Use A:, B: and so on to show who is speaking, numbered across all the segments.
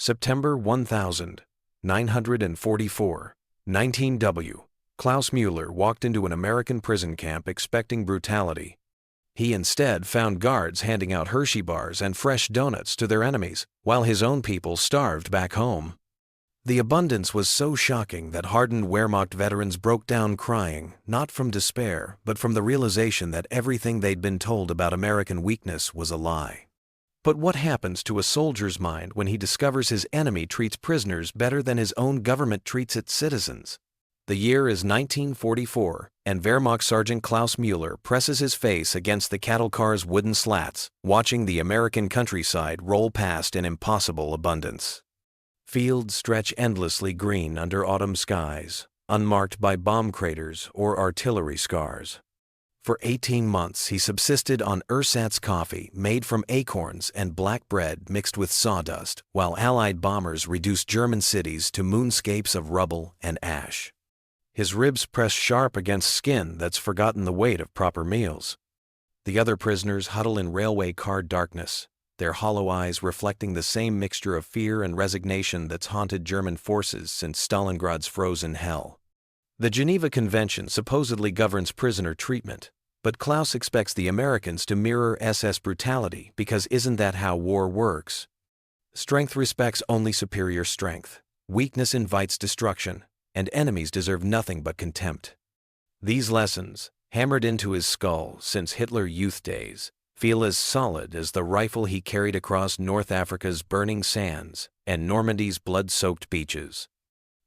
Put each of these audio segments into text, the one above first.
A: September 1944, 19W. Klaus Müller walked into an American prison camp expecting brutality. He instead found guards handing out Hershey bars and fresh donuts to their enemies, while his own people starved back home. The abundance was so shocking that hardened Wehrmacht veterans broke down crying, not from despair, but from the realization that everything they'd been told about American weakness was a lie. But what happens to a soldier's mind when he discovers his enemy treats prisoners better than his own government treats its citizens? The year is 1944, and Wehrmacht Sergeant Klaus Müller presses his face against the cattle car's wooden slats, watching the American countryside roll past in impossible abundance. Fields stretch endlessly green under autumn skies, unmarked by bomb craters or artillery scars. For 18 months he subsisted on ersatz coffee made from acorns and black bread mixed with sawdust, while Allied bombers reduced German cities to moonscapes of rubble and ash. His ribs press sharp against skin that's forgotten the weight of proper meals. The other prisoners huddle in railway car darkness, their hollow eyes reflecting the same mixture of fear and resignation that's haunted German forces since Stalingrad's frozen hell. The Geneva Convention supposedly governs prisoner treatment, but Klaus expects the Americans to mirror SS brutality because isn't that how war works? Strength respects only superior strength, weakness invites destruction, and enemies deserve nothing but contempt. These lessons, hammered into his skull since Hitler youth days, feel as solid as the rifle he carried across North Africa's burning sands and Normandy's blood-soaked beaches.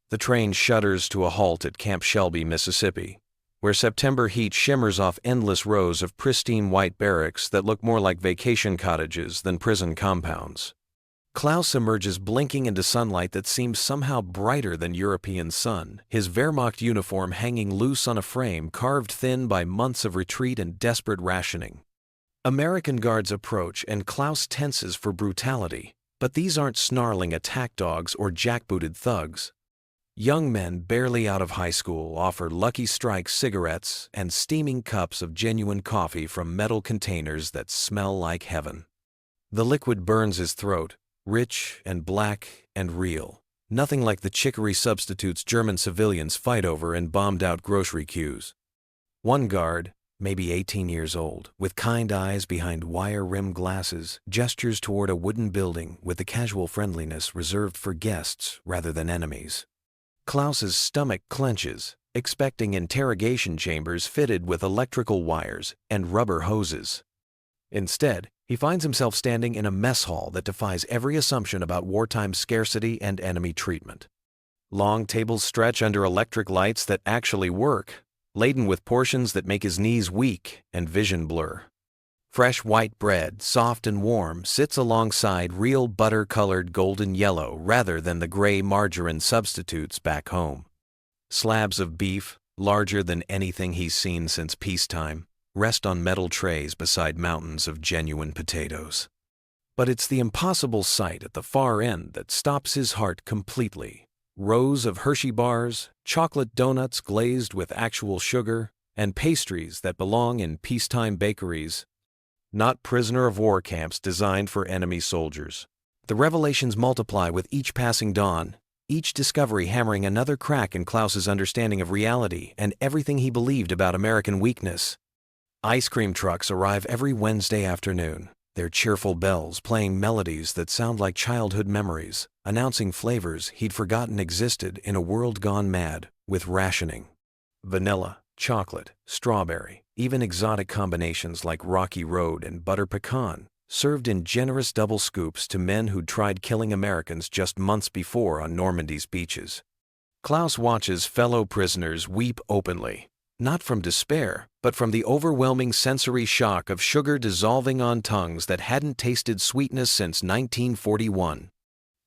A: The train shudders to a halt at Camp Shelby, Mississippi, where September heat shimmers off endless rows of pristine white barracks that look more like vacation cottages than prison compounds. Klaus emerges blinking into sunlight that seems somehow brighter than European sun, his Wehrmacht uniform hanging loose on a frame carved thin by months of retreat and desperate rationing. American guards approach and Klaus tenses for brutality, but these aren't snarling attack dogs or jackbooted thugs. Young men barely out of high school offer Lucky Strike cigarettes and steaming cups of genuine coffee from metal containers that smell like heaven. The liquid burns his throat, rich and black and real, nothing like the chicory substitutes German civilians fight over in bombed-out grocery queues. One guard, maybe 18 years old, with kind eyes behind wire-rimmed glasses, gestures toward a wooden building with the casual friendliness reserved for guests rather than enemies. Klaus's stomach clenches, expecting interrogation chambers fitted with electrical wires and rubber hoses. Instead, he finds himself standing in a mess hall that defies every assumption about wartime scarcity and enemy treatment. Long tables stretch under electric lights that actually work, laden with portions that make his knees weak and vision blur. Fresh white bread, soft and warm, sits alongside real butter-colored golden yellow rather than the gray margarine substitutes back home. Slabs of beef, larger than anything he's seen since peacetime, rest on metal trays beside mountains of genuine potatoes. But it's the impossible sight at the far end that stops his heart completely. Rows of Hershey bars, chocolate donuts glazed with actual sugar, and pastries that belong in peacetime bakeries, not prisoner of war camps designed for enemy soldiers. The revelations multiply with each passing dawn, each discovery hammering another crack in Klaus's understanding of reality and everything he believed about American weakness. Ice cream trucks arrive every Wednesday afternoon, their cheerful bells playing melodies that sound like childhood memories, announcing flavors he'd forgotten existed in a world gone mad with rationing. Vanilla, chocolate, strawberry, even exotic combinations like Rocky Road and butter pecan, served in generous double scoops to men who'd tried killing Americans just months before on Normandy's beaches. Klaus watches fellow prisoners weep openly, not from despair, but from the overwhelming sensory shock of sugar dissolving on tongues that hadn't tasted sweetness since 1941.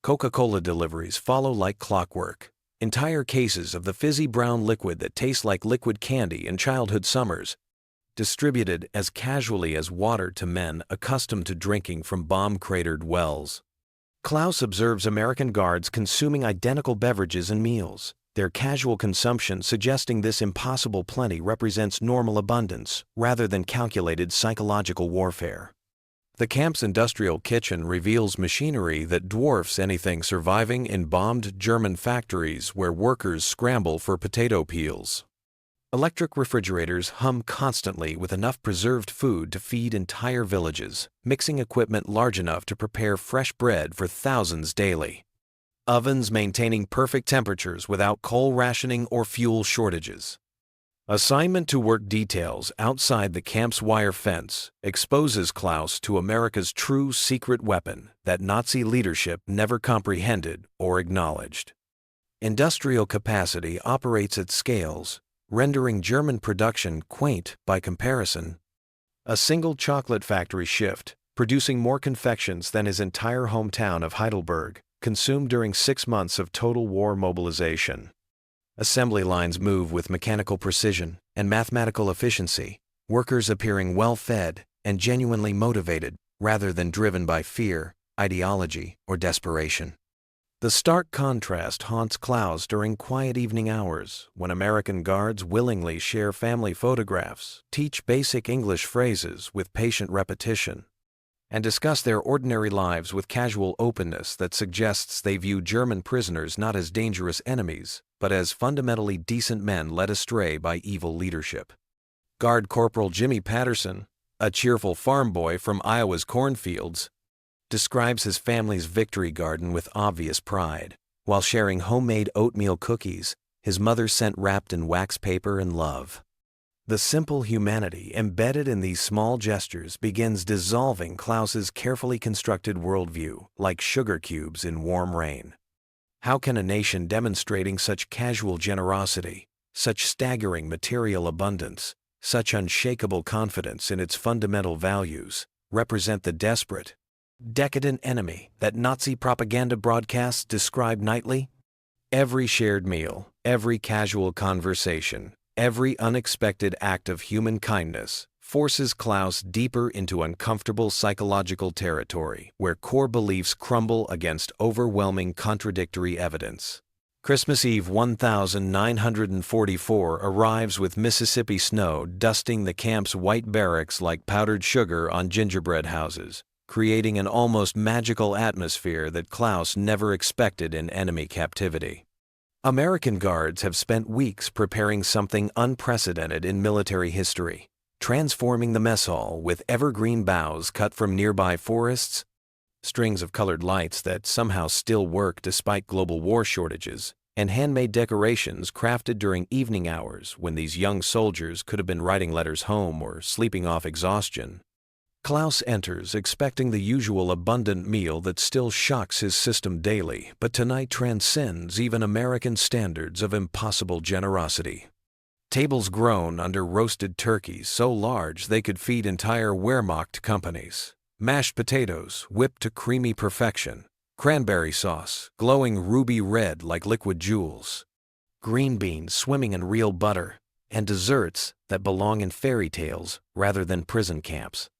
A: Coca-Cola deliveries follow like clockwork. Entire cases of the fizzy brown liquid that tastes like liquid candy in childhood summers, distributed as casually as water to men accustomed to drinking from bomb-cratered wells. Klaus observes American guards consuming identical beverages and meals, their casual consumption suggesting this impossible plenty represents normal abundance rather than calculated psychological warfare. The camp's industrial kitchen reveals machinery that dwarfs anything surviving in bombed German factories where workers scramble for potato peels. Electric refrigerators hum constantly with enough preserved food to feed entire villages, mixing equipment large enough to prepare fresh bread for thousands daily. Ovens maintaining perfect temperatures without coal rationing or fuel shortages. Assignment to work details outside the camp's wire fence exposes Klaus to America's true secret weapon that Nazi leadership never comprehended or acknowledged. Industrial capacity operates at scales, rendering German production quaint by comparison. A single chocolate factory shift, producing more confections than his entire hometown of Heidelberg, consumed during 6 months of total war mobilization. Assembly lines move with mechanical precision and mathematical efficiency, workers appearing well-fed and genuinely motivated rather than driven by fear, ideology, or desperation. The stark contrast haunts Klaus during quiet evening hours when American guards willingly share family photographs, teach basic English phrases with patient repetition, and discuss their ordinary lives with casual openness that suggests they view German prisoners not as dangerous enemies, but as fundamentally decent men led astray by evil leadership. Guard Corporal Jimmy Patterson, a cheerful farm boy from Iowa's cornfields, describes his family's victory garden with obvious pride. While sharing homemade oatmeal cookies, his mother sent wrapped in wax paper and love. The simple humanity embedded in these small gestures begins dissolving Klaus's carefully constructed worldview like sugar cubes in warm rain. How can a nation demonstrating such casual generosity, such staggering material abundance, such unshakable confidence in its fundamental values, represent the desperate, decadent enemy that Nazi propaganda broadcasts describe nightly? Every shared meal, every casual conversation, every unexpected act of human kindness forces Klaus deeper into uncomfortable psychological territory where core beliefs crumble against overwhelming contradictory evidence. Christmas Eve 1944 arrives with Mississippi snow dusting the camp's white barracks like powdered sugar on gingerbread houses, creating an almost magical atmosphere that Klaus never expected in enemy captivity. American guards have spent weeks preparing something unprecedented in military history, transforming the mess hall with evergreen boughs cut from nearby forests, strings of colored lights that somehow still work despite global war shortages, and handmade decorations crafted during evening hours when these young soldiers could have been writing letters home or sleeping off exhaustion. Klaus enters expecting the usual abundant meal that still shocks his system daily, but tonight transcends even American standards of impossible generosity. Tables groan under roasted turkeys so large they could feed entire Wehrmacht companies. Mashed potatoes whipped to creamy perfection. Cranberry sauce glowing ruby red like liquid jewels. Green beans swimming in real butter. And desserts that belong in fairy tales rather than prison camps.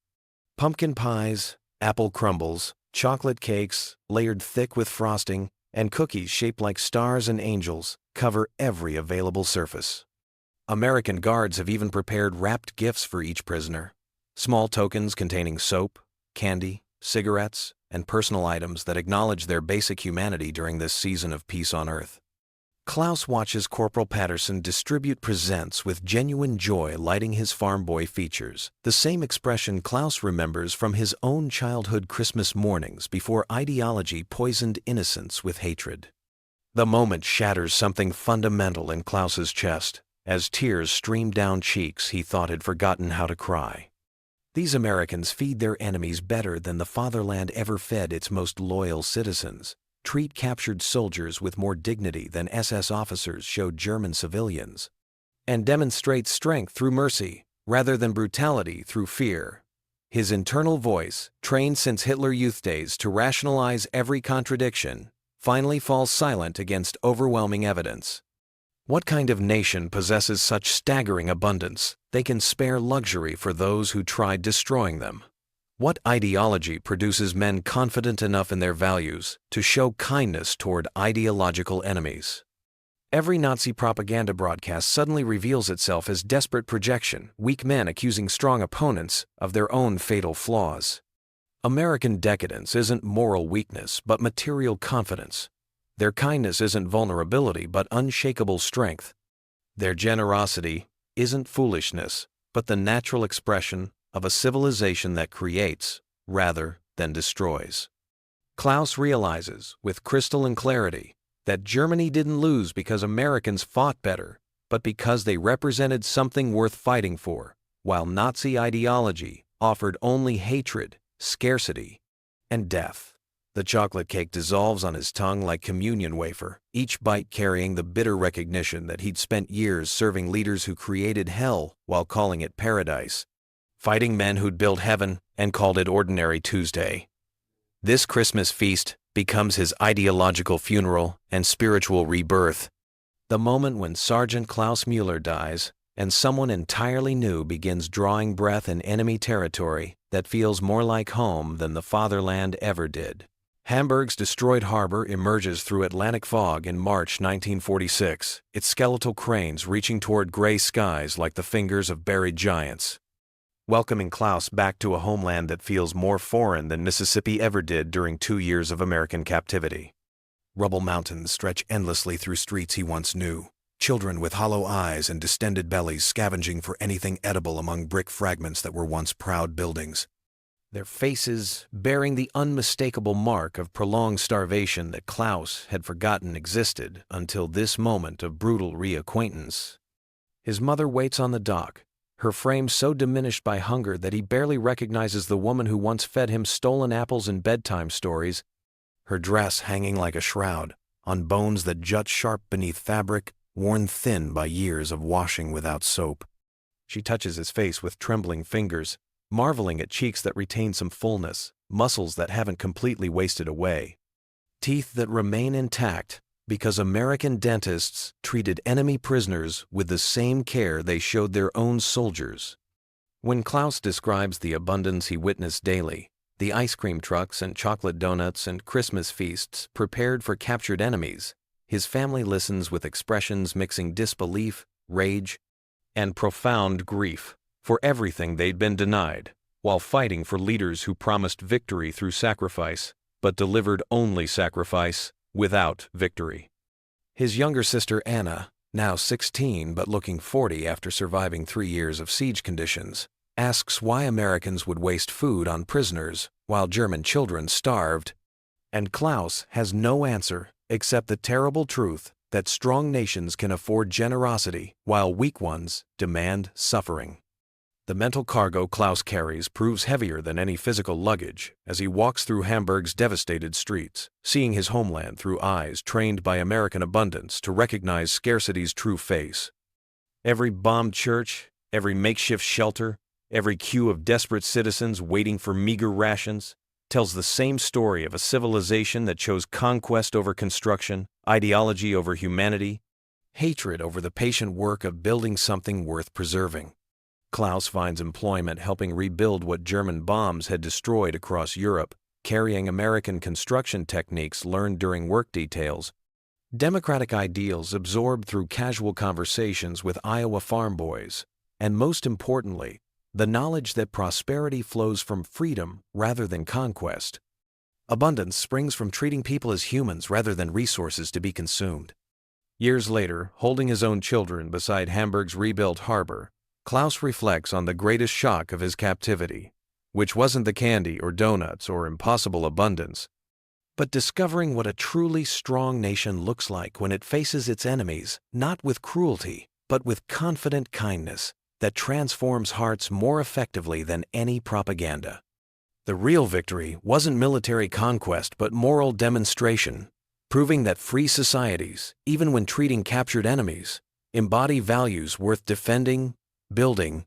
A: Pumpkin pies, apple crumbles, chocolate cakes layered thick with frosting, and cookies shaped like stars and angels cover every available surface. American guards have even prepared wrapped gifts for each prisoner. Small tokens containing soap, candy, cigarettes, and personal items that acknowledge their basic humanity during this season of peace on Earth. Klaus watches Corporal Patterson distribute presents with genuine joy lighting his farm boy features, the same expression Klaus remembers from his own childhood Christmas mornings before ideology poisoned innocence with hatred. The moment shatters something fundamental in Klaus's chest, as tears stream down cheeks he thought had forgotten how to cry. These Americans feed their enemies better than the fatherland ever fed its most loyal citizens, treat captured soldiers with more dignity than SS officers showed German civilians, and demonstrate strength through mercy rather than brutality through fear. His internal voice, trained since Hitler Youth days to rationalize every contradiction, finally falls silent against overwhelming evidence. What kind of nation possesses such staggering abundance they can spare luxury for those who tried destroying them? What ideology produces men confident enough in their values to show kindness toward ideological enemies? Every Nazi propaganda broadcast suddenly reveals itself as desperate projection, weak men accusing strong opponents of their own fatal flaws. American decadence isn't moral weakness but material confidence. Their kindness isn't vulnerability but unshakable strength. Their generosity isn't foolishness but the natural expression of a civilization that creates rather than destroys. Klaus realizes, with crystalline clarity, that Germany didn't lose because Americans fought better, but because they represented something worth fighting for, while Nazi ideology offered only hatred, scarcity, and death. The chocolate cake dissolves on his tongue like communion wafer, each bite carrying the bitter recognition that he'd spent years serving leaders who created hell while calling it paradise, fighting men who'd built heaven and called it ordinary Tuesday. This Christmas feast becomes his ideological funeral and spiritual rebirth, the moment when Sergeant Klaus Mueller dies and someone entirely new begins drawing breath in enemy territory that feels more like home than the fatherland ever did. Hamburg's destroyed harbor emerges through Atlantic fog in March 1946, its skeletal cranes reaching toward gray skies like the fingers of buried giants, welcoming Klaus back to a homeland that feels more foreign than Mississippi ever did during 2 years of American captivity. Rubble mountains stretch endlessly through streets he once knew, children with hollow eyes and distended bellies scavenging for anything edible among brick fragments that were once proud buildings, their faces bearing the unmistakable mark of prolonged starvation that Klaus had forgotten existed until this moment of brutal reacquaintance. His mother waits on the dock, her frame so diminished by hunger that he barely recognizes the woman who once fed him stolen apples and bedtime stories, her dress hanging like a shroud, on bones that jut sharp beneath fabric worn thin by years of washing without soap. She touches his face with trembling fingers, marveling at cheeks that retain some fullness, muscles that haven't completely wasted away, teeth that remain intact because American dentists treated enemy prisoners with the same care they showed their own soldiers. When Klaus describes the abundance he witnessed daily, the ice cream trucks and chocolate donuts and Christmas feasts prepared for captured enemies, his family listens with expressions mixing disbelief, rage, and profound grief for everything they'd been denied, while fighting for leaders who promised victory through sacrifice, but delivered only sacrifice without victory. His younger sister Anna, now 16 but looking 40 after surviving 3 years of siege conditions, asks why Americans would waste food on prisoners while German children starved, and Klaus has no answer except the terrible truth that strong nations can afford generosity while weak ones demand suffering. The mental cargo Klaus carries proves heavier than any physical luggage as he walks through Hamburg's devastated streets, seeing his homeland through eyes trained by American abundance to recognize scarcity's true face. Every bombed church, every makeshift shelter, every queue of desperate citizens waiting for meager rations tells the same story of a civilization that chose conquest over construction, ideology over humanity, hatred over the patient work of building something worth preserving. Klaus finds employment helping rebuild what German bombs had destroyed across Europe, carrying American construction techniques learned during work details, democratic ideals absorbed through casual conversations with Iowa farm boys, and most importantly, the knowledge that prosperity flows from freedom rather than conquest. Abundance springs from treating people as humans rather than resources to be consumed. Years later, holding his own children beside Hamburg's rebuilt harbor, Klaus reflects on the greatest shock of his captivity, which wasn't the candy or donuts or impossible abundance, but discovering what a truly strong nation looks like when it faces its enemies, not with cruelty, but with confident kindness that transforms hearts more effectively than any propaganda. The real victory wasn't military conquest but moral demonstration, proving that free societies, even when treating captured enemies, embody values worth defending, building,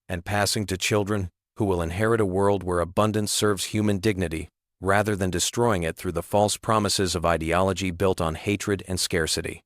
A: and passing to children who will inherit a world where abundance serves human dignity rather than destroying it through the false promises of ideology built on hatred and scarcity.